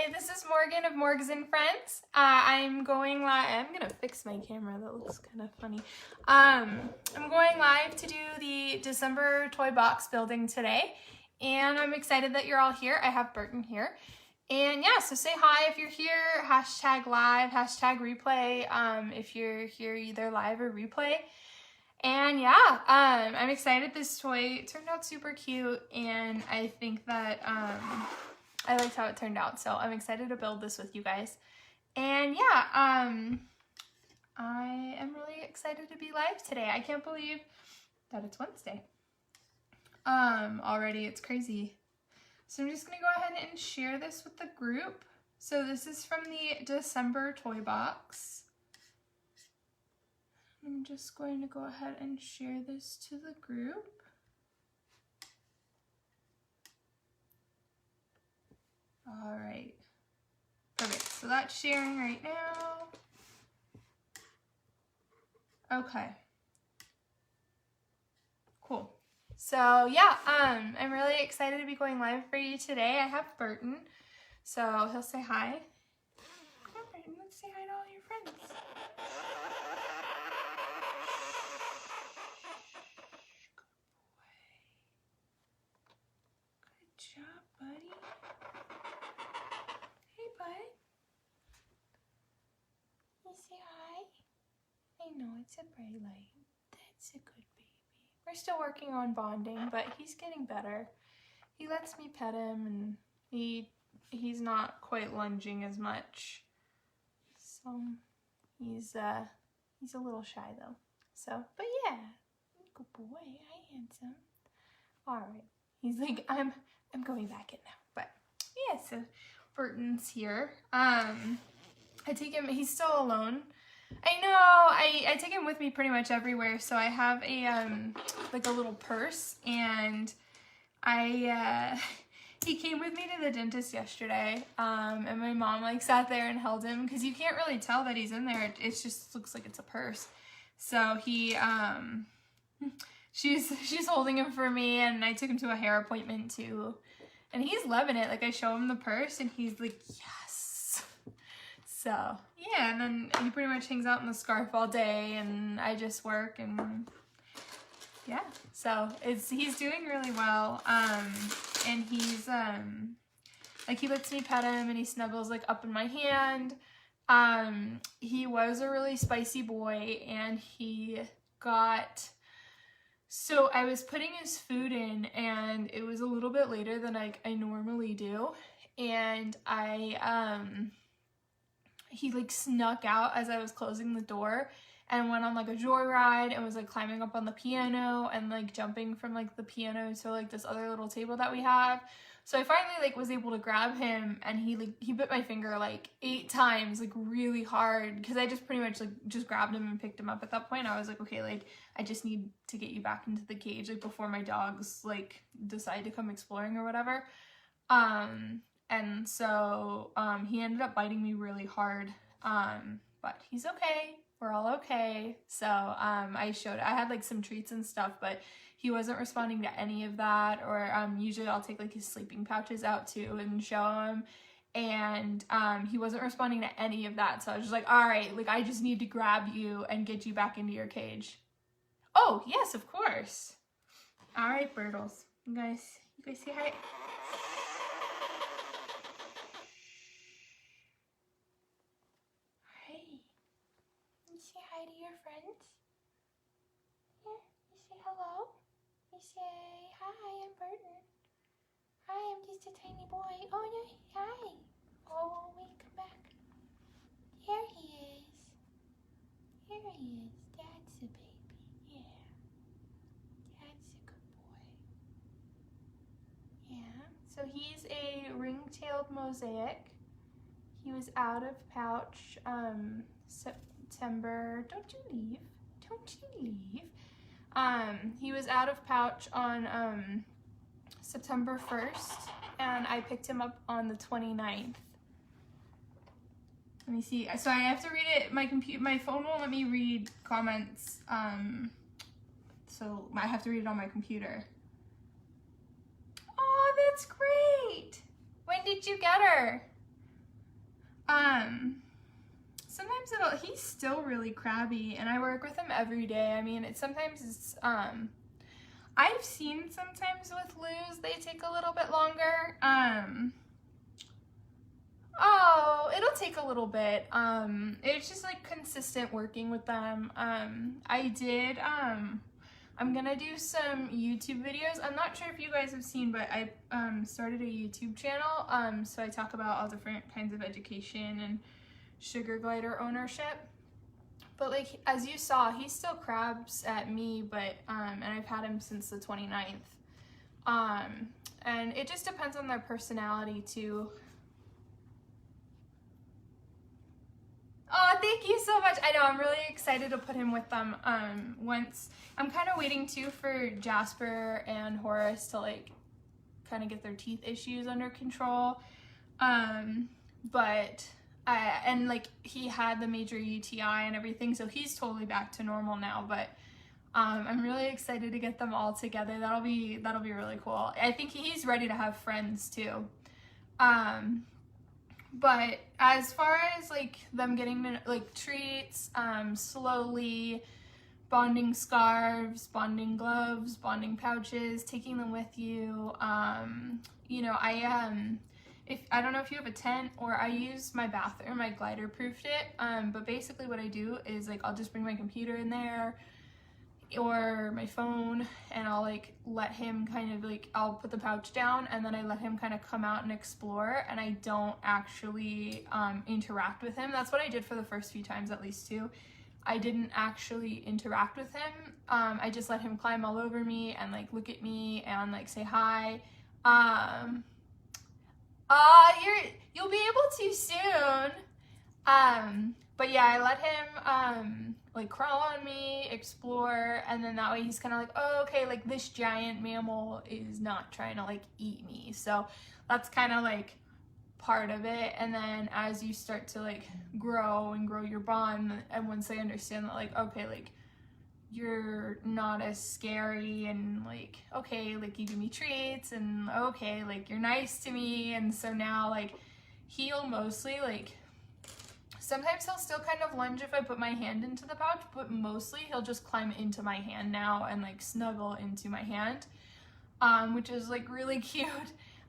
Hi, this is Morgan of Morgs and Friends. I'm going live. I'm gonna fix my camera. That looks kind of funny. I'm going live to do the December toy box building today, and I'm excited that you're all here. I have Burton here, and yeah, so say hi if you're here. Hashtag live, hashtag replay. If you're here either live or replay. And yeah, I'm excited. This toy turned out super cute, and I think that I liked how it turned out, so I'm excited to build this with you guys. And yeah, I am really excited to be live today. I can't believe that it's Wednesday. Already, it's crazy. So I'm just gonna go ahead and share this with the group. So this is from the December toy box. I'm just going to go ahead and share this to the group. All right, perfect. So that's sharing right now. Okay, cool. So yeah, I'm really excited to be going live for you today. I have Burton, so he'll say hi. Come on, Burton, let's say hi to all your friends. Good job, buddy. Hey, bud. You say hi? I know, it's a bright light. That's a good baby. We're still working on bonding, but he's getting better. He lets me pet him, and he's not quite lunging as much. So he's a little shy though. So, but yeah, good boy. Hi, handsome. All right. He's like, I'm going back in now. But yeah, so Burton's here. I take him, he's still alone. I know, I take him with me pretty much everywhere. So I have a, like a little purse, and he came with me to the dentist yesterday. And my mom like sat there and held him, because you can't really tell that he's in there. It just looks like it's a purse. So he, she's holding him for me, and I took him to a hair appointment too. And he's loving it. Like, I show him the purse, and he's like, yes. So, yeah, and then he pretty much hangs out in the scarf all day, and I just work, and yeah. So, he's doing really well. And he's, like, he lets me pet him, and he snuggles, like, up in my hand. He was a really spicy boy, and he got... So I was putting his food in, and it was a little bit later than I normally do, and he like snuck out as I was closing the door and went on like a joyride and was like climbing up on the piano and like jumping from like the piano to like this other little table that we have. So I finally like was able to grab him, and he bit my finger like 8 times, like really hard, because I just pretty much like just grabbed him and picked him up. At that point I was like, okay, like I just need to get you back into the cage, like before my dogs like decide to come exploring or whatever. And so he ended up biting me really hard, but he's okay. We're all okay. So I had like some treats and stuff, but he wasn't responding to any of that. Or usually I'll take like his sleeping pouches out too and show him, and he wasn't responding to any of that. So I was just like, all right, like I just need to grab you and get you back into your cage. Oh yes, of course. All right, Birtles, you guys say hi. Say hi to your friends. Yeah, you say hello. You say, hi, I'm Burton. Hi, I'm just a tiny boy. Oh, no, hi. Oh, wait, come back. Here he is. Here he is. That's a baby. Yeah. That's a good boy. Yeah. So he's a ring-tailed mosaic. He was out of pouch September. Don't you leave. Don't you leave. He was out of pouch on September 1st, and I picked him up on the 29th. Let me see. So I have to read it. My phone won't let me read comments. So I have to read it on my computer. Oh, that's great. When did you get her? sometimes he's still really crabby, and I work with him every day. I mean, sometimes it's, I've seen sometimes with Luz, they take a little bit longer. Oh, it'll take a little bit. It's just like consistent working with them. I'm gonna do some YouTube videos. I'm not sure if you guys have seen, but I started a YouTube channel. So I talk about all different kinds of education and sugar glider ownership. But like, as you saw, he still crabs at me, but, and I've had him since the 29th. And it just depends on their personality too. Oh, thank you so much. I know, I'm really excited to put him with them. Once, I'm kind of waiting too for Jasper and Horace to like kind of get their teeth issues under control. And like he had the major UTI and everything, so he's totally back to normal now, but I'm really excited to get them all together. That'll be really cool. I think he's ready to have friends too. But as far as like them getting like treats, slowly, bonding scarves, bonding gloves, bonding pouches, taking them with you, you know, I don't know if you have a tent, or I use my bathroom, I glider proofed it, but basically what I do is like I'll just bring my computer in there or my phone, and I'll like let him kind of like, I'll put the pouch down and then I let him kind of come out and explore, and I don't actually interact with him. That's what I did for the first few times, at least too. I didn't actually interact with him. I just let him climb all over me and like look at me and like say hi. You'll be able to soon. But yeah, I let him like crawl on me, explore, and then that way he's kind of like, oh, okay, like this giant mammal is not trying to like eat me. So that's kind of like part of it. And then as you start to like grow your bond, and once they understand that like, okay, like you're not as scary, and like, okay, like you give me treats, and okay, like you're nice to me, and so now like he'll mostly like, sometimes he'll still kind of lunge if I put my hand into the pouch, but mostly he'll just climb into my hand now and like snuggle into my hand, which is like really cute.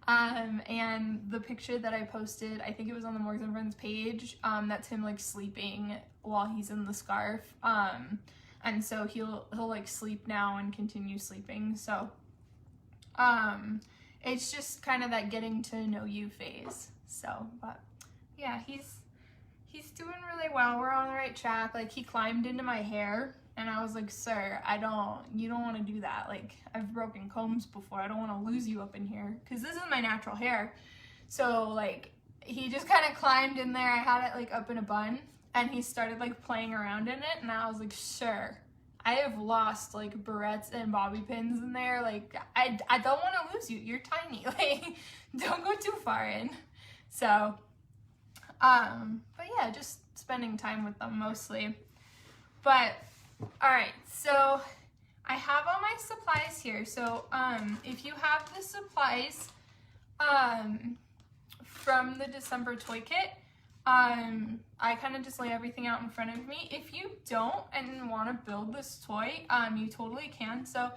And the picture that I posted, I think it was on the Morgs and Friends page, that's him like sleeping while he's in the scarf. And so he'll like sleep now and continue sleeping. So it's just kind of that getting to know you phase. So, but yeah, he's doing really well. We're on the right track. Like he climbed into my hair and I was like, sir, you don't want to do that. Like I've broken combs before. I don't want to lose you up in here, because this is my natural hair. So like he just kind of climbed in there. I had it like up in a bun, and he started like playing around in it, and I was like, sure, I have lost like barrettes and bobby pins in there. Like I don't want to lose you. You're tiny. Like don't go too far in. So but yeah, just spending time with them mostly. But all right, so I have all my supplies here. So if you have the supplies from the December toy kit, I kind of just lay everything out in front of me. If you don't and want to build this toy, you totally can. So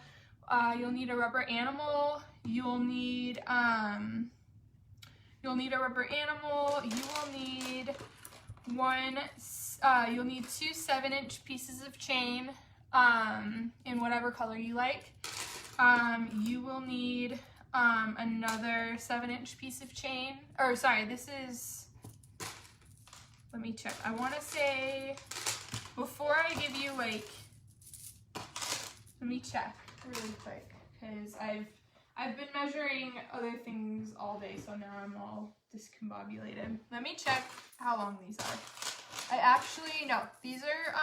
you'll need a rubber animal, you'll need a rubber animal, you will need you'll need 2 7-inch pieces of chain in whatever color you like. You will need another 7-inch piece of chain, or sorry, this is, let me check. I want to say, before I give you like, let me check really quick, because I've been measuring other things all day, so now I'm all discombobulated. Let me check how long these are. I actually, no, these are,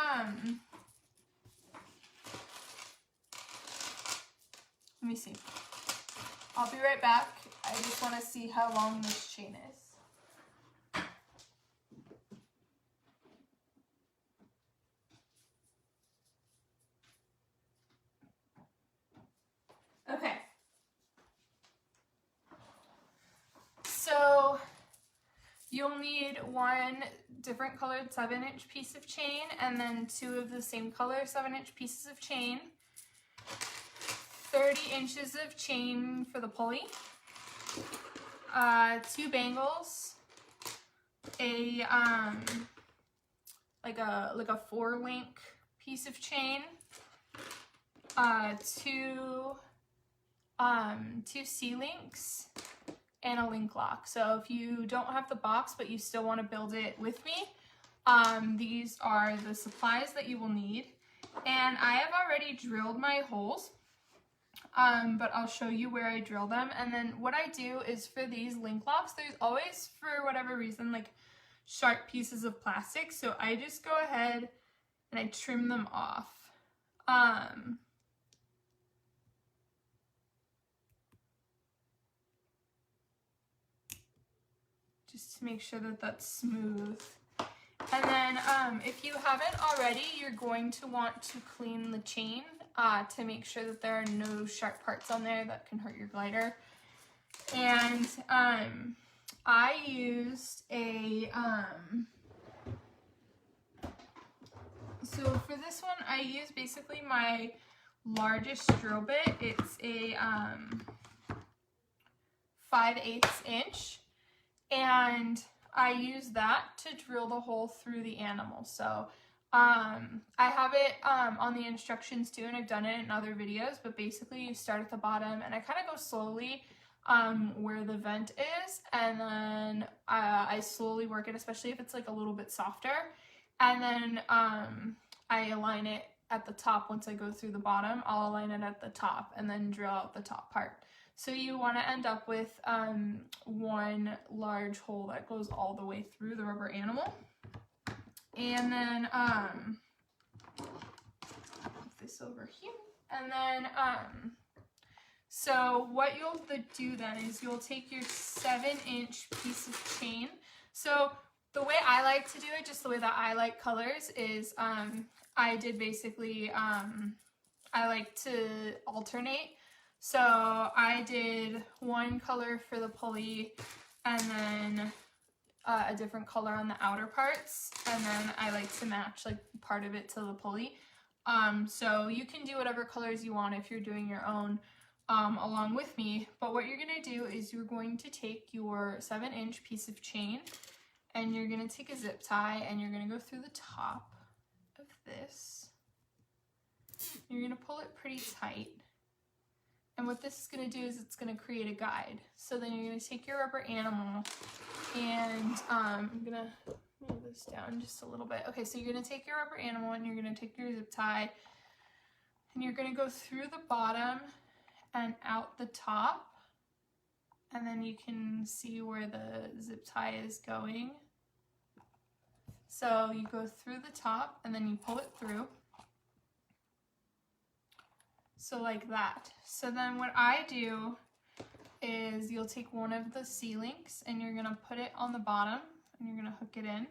let me see. I'll be right back. I just want to see how long this chain is. Okay. So You'll need 1 different colored 7-inch piece of chain and then 2 of the same color 7-inch pieces of chain, 30 inches of chain for the pulley, 2 bangles, a like a 4-link piece of chain, 2 C-links, and a link lock. So if you don't have the box but you still want to build it with me, these are the supplies that you will need. And I have already drilled my holes, but I'll show you where I drill them. And then what I do is for these link locks, there's always, for whatever reason, like sharp pieces of plastic. So I just go ahead and I trim them off. Just to make sure that that's smooth. And then if you haven't already, you're going to want to clean the chain to make sure that there are no sharp parts on there that can hurt your glider. And I used a, so for this one, I used basically my largest drill bit. It's a 5/8 inch. And I use that to drill the hole through the animal. So I have it on the instructions too, and I've done it in other videos, but basically you start at the bottom and I kind of go slowly where the vent is, and then I slowly work it, especially if it's like a little bit softer. And then I align it at the top. Once I go through the bottom, I'll align it at the top and then drill out the top part. So you want to end up with 1 large hole that goes all the way through the rubber animal. And then put this over here. And then so what you'll do then is you'll take your 7-inch piece of chain. So the way I like to do it, just the way that I like colors, is I did basically I like to alternate. So I did 1 color for the pulley and then a different color on the outer parts, and then I like to match like part of it to the pulley. So you can do whatever colors you want if you're doing your own along with me, but what you're going to do is you're going to take your 7-inch piece of chain and you're going to take a zip tie and you're going to go through the top of this. You're going to pull it pretty tight. And what this is going to do is it's going to create a guide. So then you're going to take your rubber animal and I'm going to move this down just a little bit. Okay, so you're going to take your rubber animal and you're going to take your zip tie and you're going to go through the bottom and out the top. And then you can see where the zip tie is going. So you go through the top and then you pull it through. So like that. So then what I do is you'll take one of the C-links and you're going to put it on the bottom and you're going to hook it in.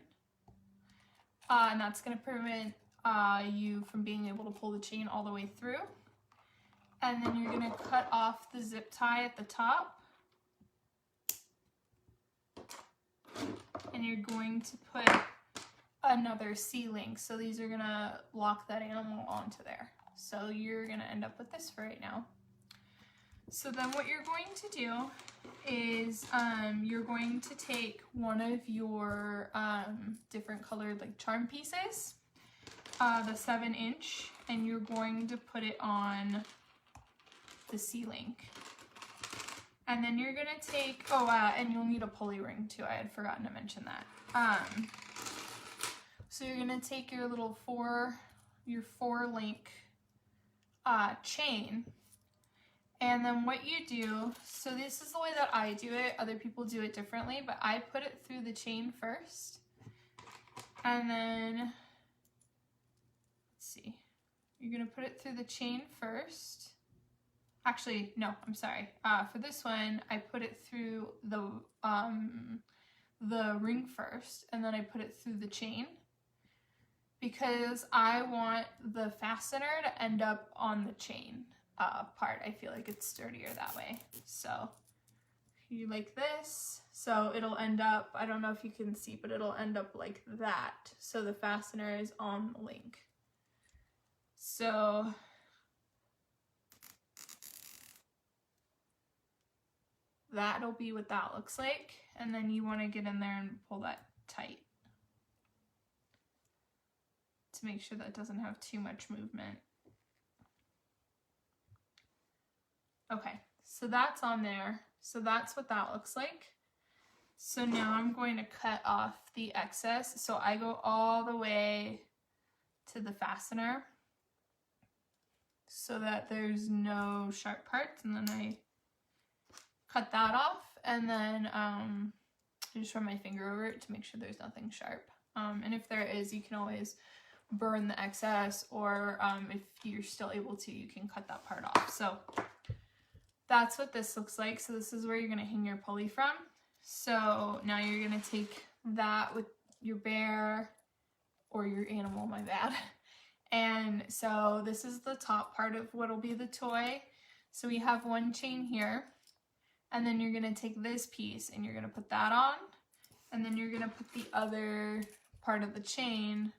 And that's going to prevent you from being able to pull the chain all the way through. And then you're going to cut off the zip tie at the top. And you're going to put another C-link. So these are going to lock that animal onto there. So you're going to end up with this for right now. So then what you're going to do is you're going to take one of your different colored like charm pieces, the 7-inch, and you're going to put it on the C-link. And then you're going to take, and you'll need a pulley ring too. I had forgotten to mention that. So you're going to take your little 4-link chain, and then what you do, so this is the way that I do it, other people do it differently, but I put it through the chain first, and then, let's see, you're going to put it through the chain first. Actually, no, I'm sorry, for this one, I put it through the ring first, and then I put it through the chain, because I want the fastener to end up on the chain part. I feel like it's sturdier that way. So you like this. So it'll end up, I don't know if you can see, but it'll end up like that. So the fastener is on the link. So that'll be what that looks like. And then you want to get in there and pull that tight to make sure that doesn't have too much movement. Okay, so that's on there. So that's what that looks like. So now I'm going to cut off the excess. So I go all the way to the fastener so that there's no sharp parts, and then I cut that off, and then I just run my finger over it to make sure there's nothing sharp. And if there is, you can always burn the excess, or if you're still able to, you can cut that part off. So that's what this looks like. So this is where you're gonna hang your pulley from. So now you're gonna take that with your bear or your animal, my bad. And so this is the top part of what'll be the toy. So we have one chain here, and then you're gonna take this piece and you're gonna put that on, and then you're gonna put the other part of the chain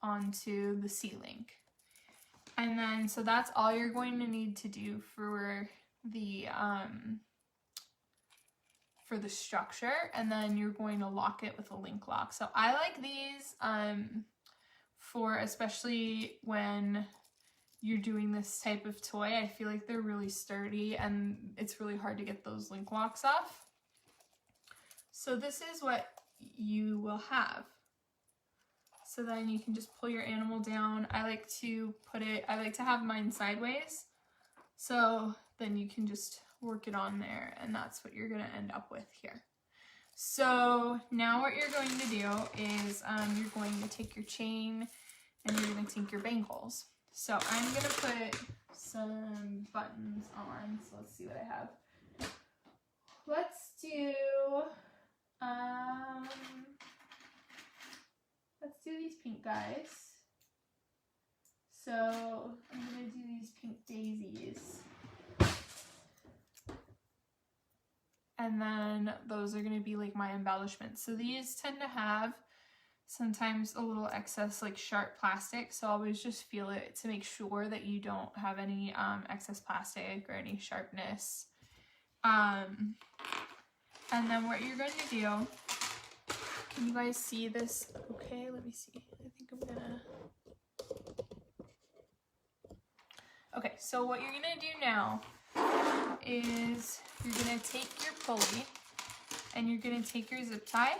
onto the C-link. And then, so that's all you're going to need to do for the structure, and then you're going to lock it with a link lock. So I like these for especially when you're doing this type of toy. I feel like they're really sturdy and it's really hard to get those link locks off. So this is what you will have. So then you can just pull your animal down. I like to have mine sideways. So then you can just work it on there, and that's what you're gonna end up with here. So now what you're going to do is you're going to take your chain and you're gonna take your bangles. So I'm gonna put some buttons on. So let's see what I have. Let's do these pink guys. So I'm gonna do these pink daisies. And then those are gonna be like my embellishments. So these tend to have sometimes a little excess like sharp plastic. So always just feel it to make sure that you don't have any excess plastic or any sharpness. And then what you're going to do, can you guys see this? Okay, let me see. I think I'm gonna. Okay, so what you're gonna do now is you're gonna take your pulley and you're gonna take your zip tie.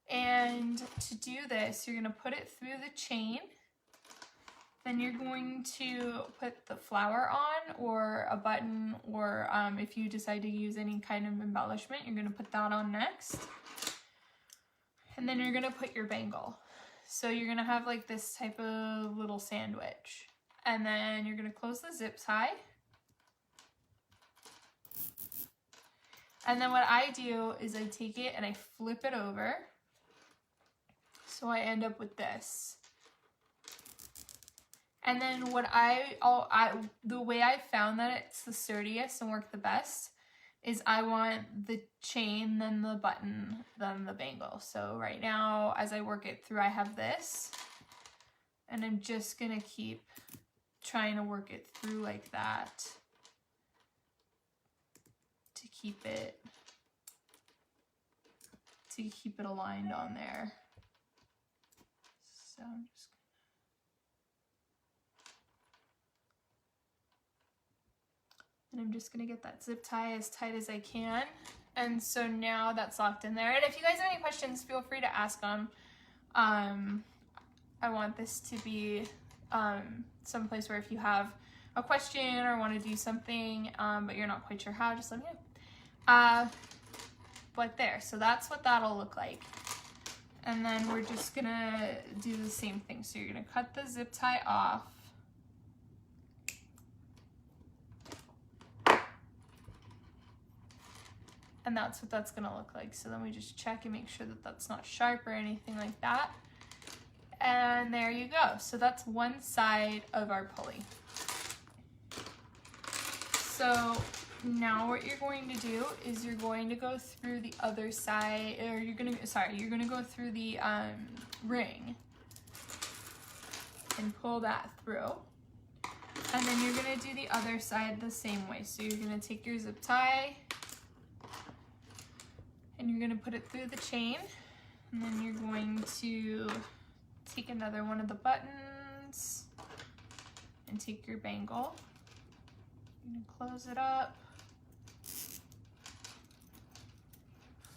And to do this, you're gonna put it through the chain. Then you're going to put the flower on, or a button, or if you decide to use any kind of embellishment, you're gonna put that on next. And then you're gonna put your bangle. So you're gonna have like this type of little sandwich. And then you're gonna close the zip tie. And then what I do is I take it and I flip it over. So I end up with this. And then what the way I found that it's the sturdiest and work the best is I want the chain, then the button, then the bangle. So right now, as I work it through, I have this, and I'm just gonna keep trying to work it through like that to keep it aligned on there. So I'm just gonna get that zip tie as tight as I can. And so now that's locked in there. And if you guys have any questions, feel free to ask them. I want this to be someplace where if you have a question or want to do something, but you're not quite sure how, just let me know. But there, so that's what that'll look like. And then we're just gonna do the same thing. So you're gonna cut the zip tie off. And that's what that's gonna look like. So then we just check and make sure that that's not sharp or anything like that. And there you go. So that's one side of our pulley. So now what you're going to do is you're going to go through the other side, or you're gonna go through the ring and pull that through. And then you're gonna do the other side the same way. So you're gonna take your zip tie and you're gonna put it through the chain. And then you're going to take another one of the buttons and take your bangle. You're gonna close it up,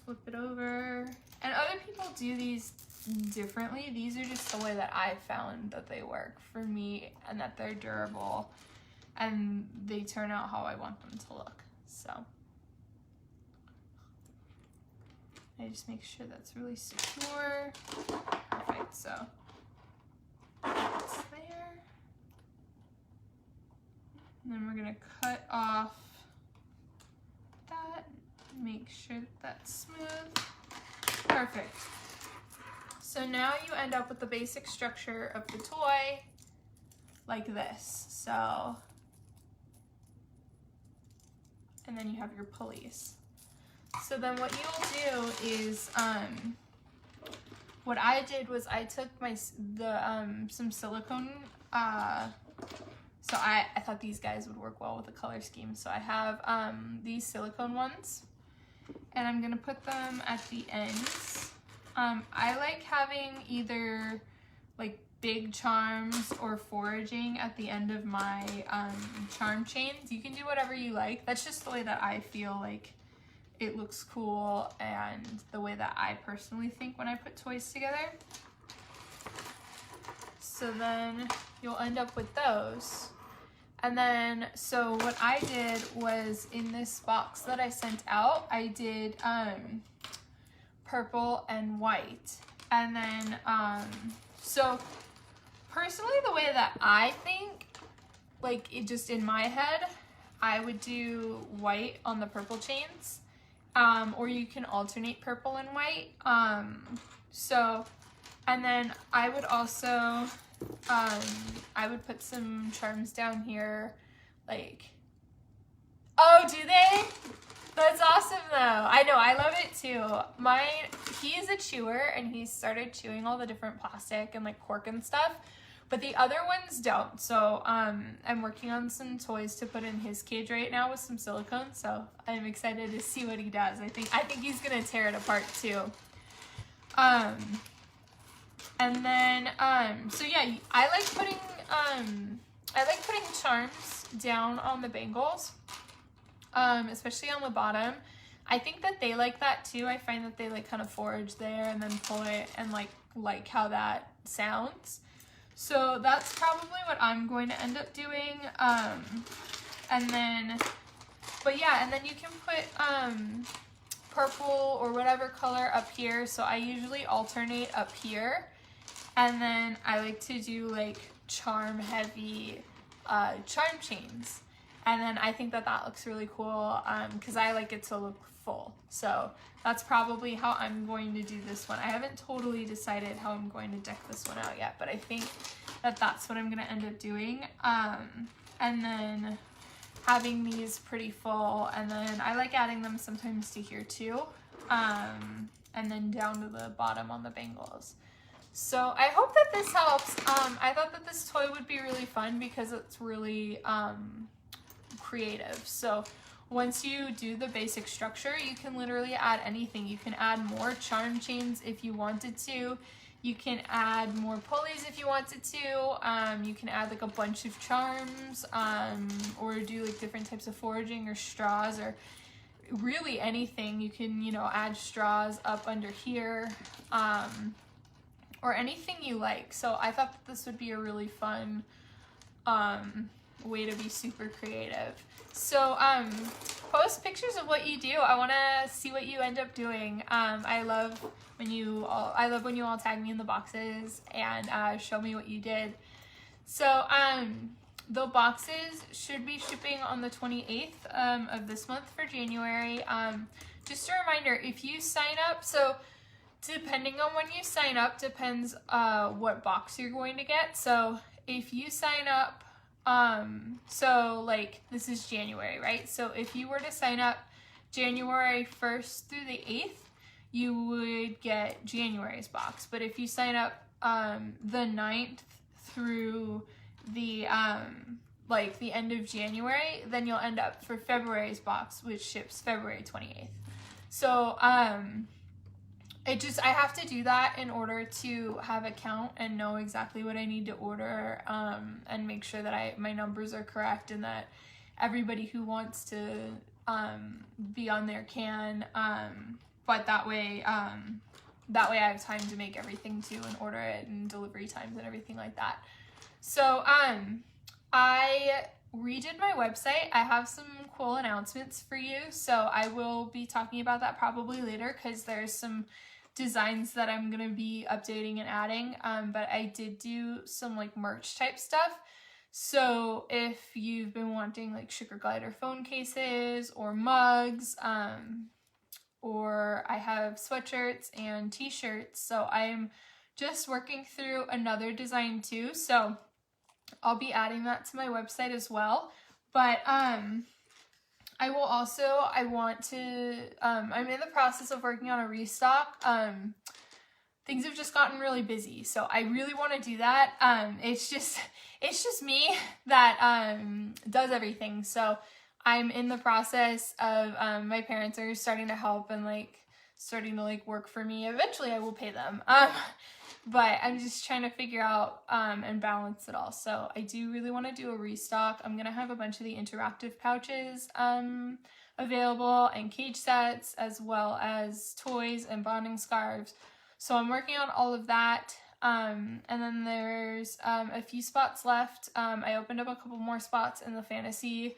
flip it over. And other people do these differently. These are just the way that I found that they work for me and that they're durable and they turn out how I want them to look. So I just make sure that's really secure. Perfect, so it's there. And then we're gonna cut off that, make sure that that's smooth. Perfect. So now you end up with the basic structure of the toy like this. So, and then you have your pulleys. So then what you'll do is, what I did was I took some silicone, so I thought these guys would work well with the color scheme. So I have these silicone ones, and I'm gonna put them at the ends. I like having either like big charms or foraging at the end of my charm chains. You can do whatever you like. That's just the way that I feel like it looks cool and the way that I personally think when I put toys together. So then you'll end up with those. And then, so what I did was in this box that I sent out, I did purple and white. And then, so personally the way that I think, like it just in my head, I would do white on the purple chains, or you can alternate purple and white. And then I would also, I would put some charms down here, like, oh, do they? That's awesome though. I know, I love it too. He's a chewer and he started chewing all the different plastic and like cork and stuff, but the other ones don't. So I'm working on some toys to put in his cage right now with some silicone. So I'm excited to see what he does. I think he's gonna tear it apart too. And then, so yeah, I like putting charms down on the bangles, especially on the bottom. I think that they like that too. I find that they like kind of forage there and then pull it and like how that sounds. So that's probably what I'm going to end up doing. And then you can put, purple or whatever color up here. So I usually alternate up here. And then I like to do like charm heavy charm chains. And then I think that looks really cool because I like it to look full. So that's probably how I'm going to do this one. I haven't totally decided how I'm going to deck this one out yet, but I think that that's what I'm going to end up doing. And then having these pretty full, and then I like adding them sometimes to here too. And then down to the bottom on the bangles. So I hope that this helps. I thought that this toy would be really fun because it's really creative. So once you do the basic structure, you can literally add anything. You can add more charm chains if you wanted to. You can add more pulleys if you wanted to. You can add like a bunch of charms, or do like different types of foraging or straws or really anything. You can, add straws up under here. Or anything you like. So I thought that this would be a really fun way to be super creative. So post pictures of what you do. I want to see what you end up doing. I love when you all tag me in the boxes and show me what you did. So the boxes should be shipping on the 28th of this month for January. Just a reminder, if you sign up, so depending on when you sign up depends what box you're going to get. So if you sign up So like this is January, right? So if you were to sign up January 1st through the 8th, you would get January's box. But if you sign up the 9th through the like the end of January, then you'll end up for February's box, which ships February 28th. So I have to do that in order to have a count and know exactly what I need to order, and make sure that my numbers are correct and that everybody who wants to be on there can, but that way I have time to make everything too and order it and delivery times and everything like that. So I redid my website. I have some cool announcements for you, so I will be talking about that probably later because there's some designs that I'm gonna be updating and adding, but I did do some like merch type stuff. So if you've been wanting like sugar glider phone cases or mugs, or I have sweatshirts and t-shirts, so I'm just working through another design too, so I'll be adding that to my website as well. But I'm in the process of working on a restock. Things have just gotten really busy, so I really want to do that. It's just me that does everything. So I'm in the process of my parents are starting to help and like starting to like work for me. Eventually I will pay them. But I'm just trying to figure out and balance it all. So I do really want to do a restock. I'm going to have a bunch of the interactive pouches available and cage sets, as well as toys and bonding scarves. So I'm working on all of that. And then there's a few spots left. I opened up a couple more spots in the fantasy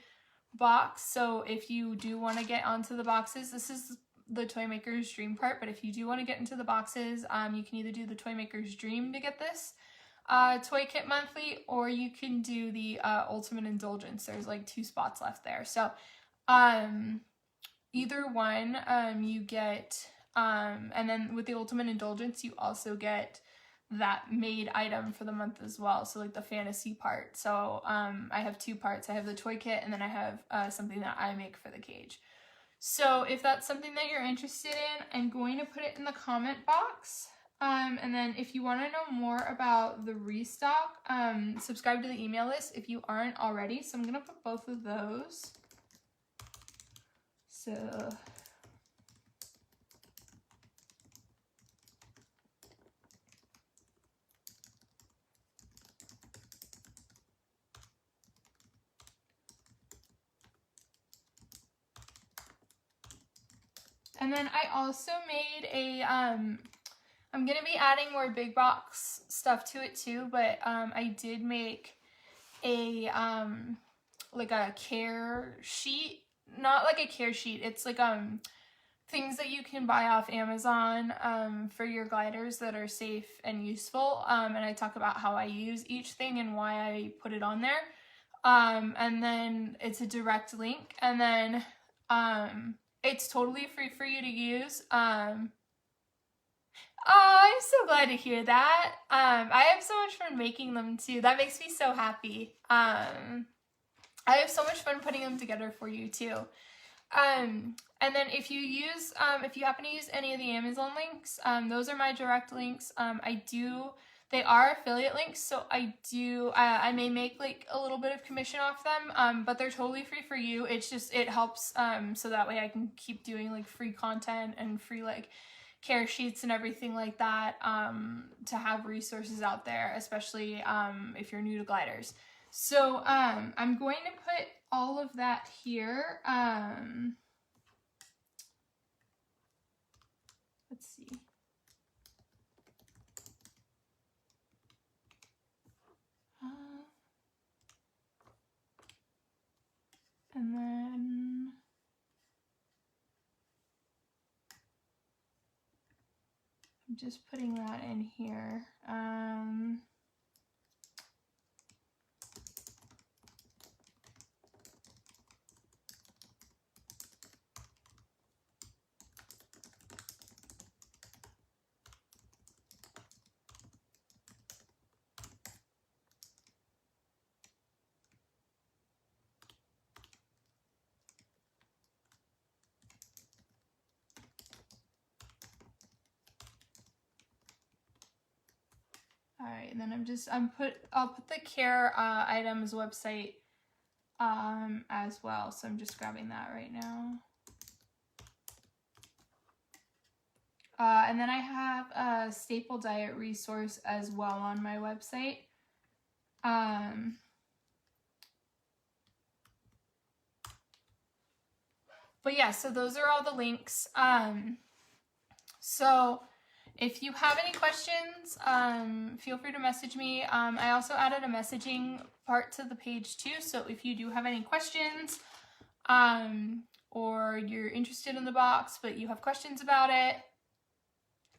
box. So if you do want to get onto the boxes, this is the Toy Maker's Dream part, but if you do want to get into the boxes, you can either do the Toy Maker's Dream to get this toy kit monthly, or you can do the Ultimate Indulgence. There's like 2 spots left there. So either one you get, and then with the Ultimate Indulgence, you also get that made item for the month as well. So like the fantasy part. So I have 2 parts. I have the toy kit, and then I have something that I make for the cage. So if that's something that you're interested in, I'm going to put it in the comment box. And then if you want to know more about the restock, subscribe to the email list if you aren't already. So I'm going to put both of those. So and then I also made a, I'm going to be adding more big box stuff to it too, but I did make a, like a care sheet, not like a care sheet, it's like things that you can buy off Amazon for your gliders that are safe and useful, and I talk about how I use each thing and why I put it on there, and then it's a direct link, and then it's totally free for you to use. Oh, I'm so glad to hear that. I have so much fun making them too. That makes me so happy. I have so much fun putting them together for you too. And then if you happen to use any of the Amazon links, those are my direct links. They are affiliate links, so I may make like a little bit of commission off them, but they're totally free for you. It's just, it helps, so that way I can keep doing like free content and free like care sheets and everything like that, to have resources out there, especially if you're new to gliders. So I'm going to put all of that here. Let's see. And then I'm just putting that in here. right, and then I'll put the care items website as well. So I'm just grabbing that right now. And then I have a staple diet resource as well on my website. But yeah, so those are all the links. So if you have any questions, feel free to message me. I also added a messaging part to the page too. So if you do have any questions, or you're interested in the box, but you have questions about it,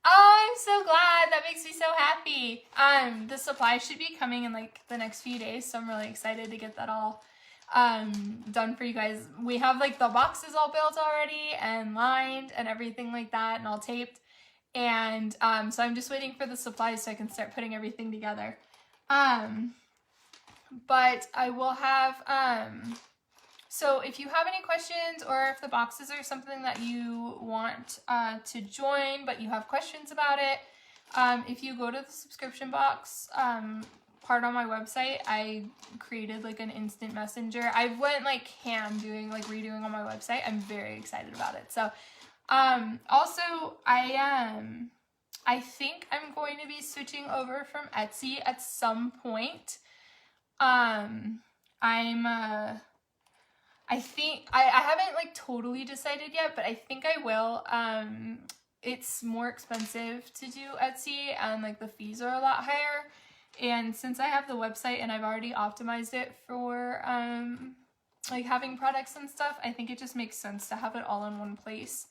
oh, I'm so glad. That makes me so happy. The supplies should be coming in like the next few days, so I'm really excited to get that all done for you guys. We have like the boxes all built already and lined and everything like that and all taped. And so I'm just waiting for the supplies so I can start putting everything together. But I will have so if you have any questions, or if the boxes are something that you want to join but you have questions about it, if you go to the subscription box part on my website, I created like an instant messenger. I went like ham doing like redoing on my website. I'm very excited about it. So also I think I'm going to be switching over from Etsy at some point. I think I haven't like totally decided yet, but I think I will. It's more expensive to do Etsy, and like the fees are a lot higher. And since I have the website and I've already optimized it for like having products and stuff, I think it just makes sense to have it all in one place.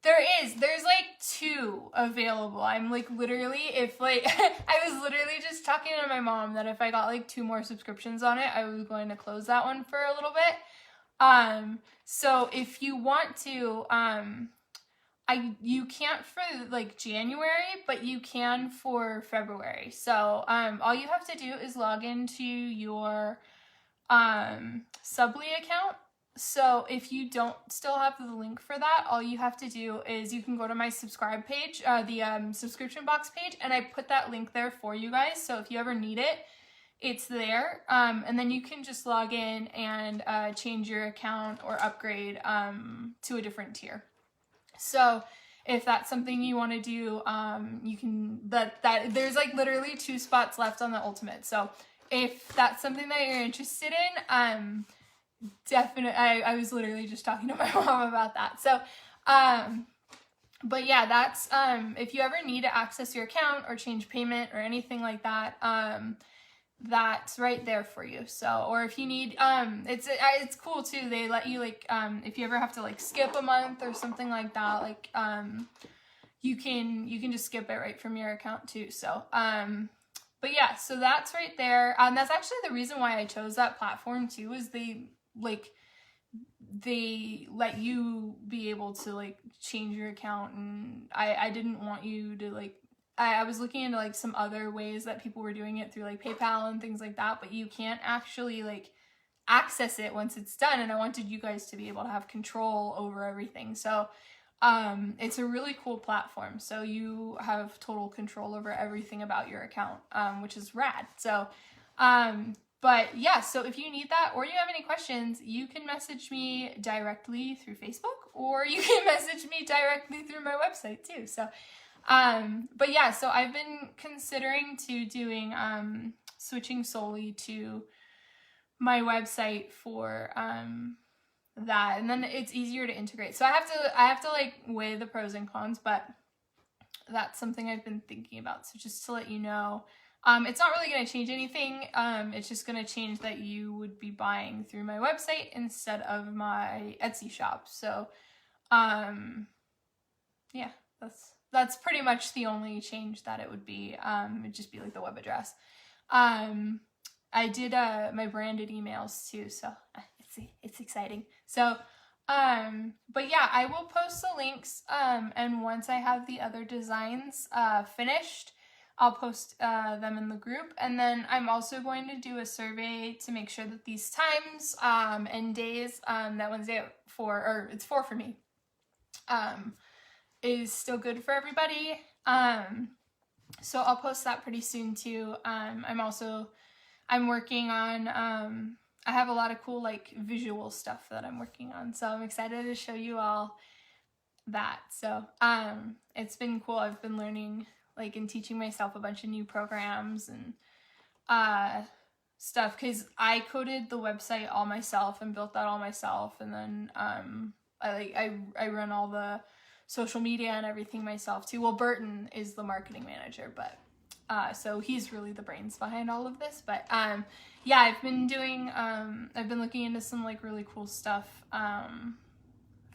There's like 2 available. I'm like literally, if like, I was literally just talking to my mom that if I got like 2 more subscriptions on it, I was going to close that one for a little bit. So if you want to, you can't for like January, but you can for February. So, all you have to do is log into your, Subly account. So if you don't still have the link for that, all you have to do is you can go to my subscribe page, the subscription box page, and I put that link there for you guys. So if you ever need it, it's there. And then you can just log in and change your account or upgrade to a different tier. So if that's something you want to do, you can, there's like literally 2 spots left on the ultimate. So if that's something that you're interested in, definitely, I was literally just talking to my mom about that. So, but yeah, that's, if you ever need to access your account or change payment or anything like that, that's right there for you. So, or if you need, it's cool too. They let you like, if you ever have to like skip a month or something like that, like, you can just skip it right from your account too. So, but yeah, so that's right there. That's actually the reason why I chose that platform too, is they let you be able to like change your account, and I didn't want you to like, I was looking into like some other ways that people were doing it through like PayPal and things like that, but you can't actually like access it once it's done, and I wanted you guys to be able to have control over everything. So it's a really cool platform, so you have total control over everything about your account, which is rad. So but yeah, so if you need that or you have any questions, you can message me directly through Facebook, or you can message me directly through my website too. So, but yeah, so I've been considering to doing, switching solely to my website for, that, and then it's easier to integrate. So I have to like weigh the pros and cons, but that's something I've been thinking about. So just to let you know, it's not really going to change anything. It's just going to change that you would be buying through my website instead of my Etsy shop. So, yeah, that's pretty much the only change that it would be. It'd just be like the web address. I did, my branded emails too. So it's exciting. So, but yeah, I will post the links. And once I have the other designs, finished, I'll post them in the group. And then I'm also going to do a survey to make sure that these times and days, that Wednesday at 4, or it's 4 for me, is still good for everybody. So I'll post that pretty soon too. I'm working on, I have a lot of cool like visual stuff that I'm working on. So I'm excited to show you all that. So it's been cool. I've been learning like and teaching myself a bunch of new programs and stuff, because I coded the website all myself and built that all myself, and then I run all the social media and everything myself too. Well, Burton is the marketing manager, but so he's really the brains behind all of this. But yeah, I've been looking into some like really cool stuff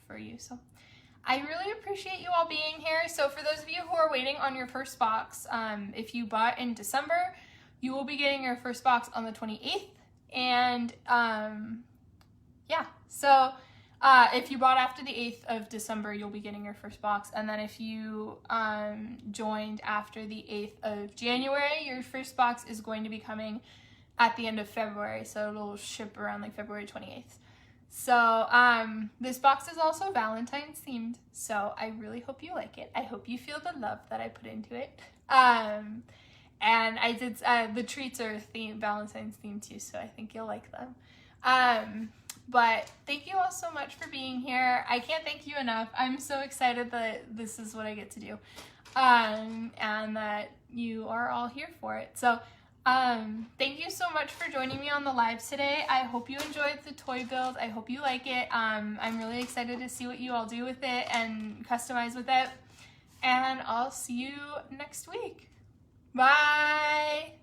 for you. So I really appreciate you all being here. So for those of you who are waiting on your first box, if you bought in December, you will be getting your first box on the 28th. And yeah, so if you bought after the 8th of December, you'll be getting your first box. And then if you joined after the 8th of January, your first box is going to be coming at the end of February. So it'll ship around like February 28th. So this box is also Valentine's themed. So I really hope you like it. I hope you feel the love that I put into it. And I did, the treats are Valentine's themed too, so I think you'll like them. But thank you all so much for being here. I can't thank you enough. I'm so excited that this is what I get to do, and that you are all here for it. So thank you so much for joining me on the live today. I hope you enjoyed the toy build. I hope you like it. I'm really excited to see what you all do with it and customize with it. And I'll see you next week. Bye!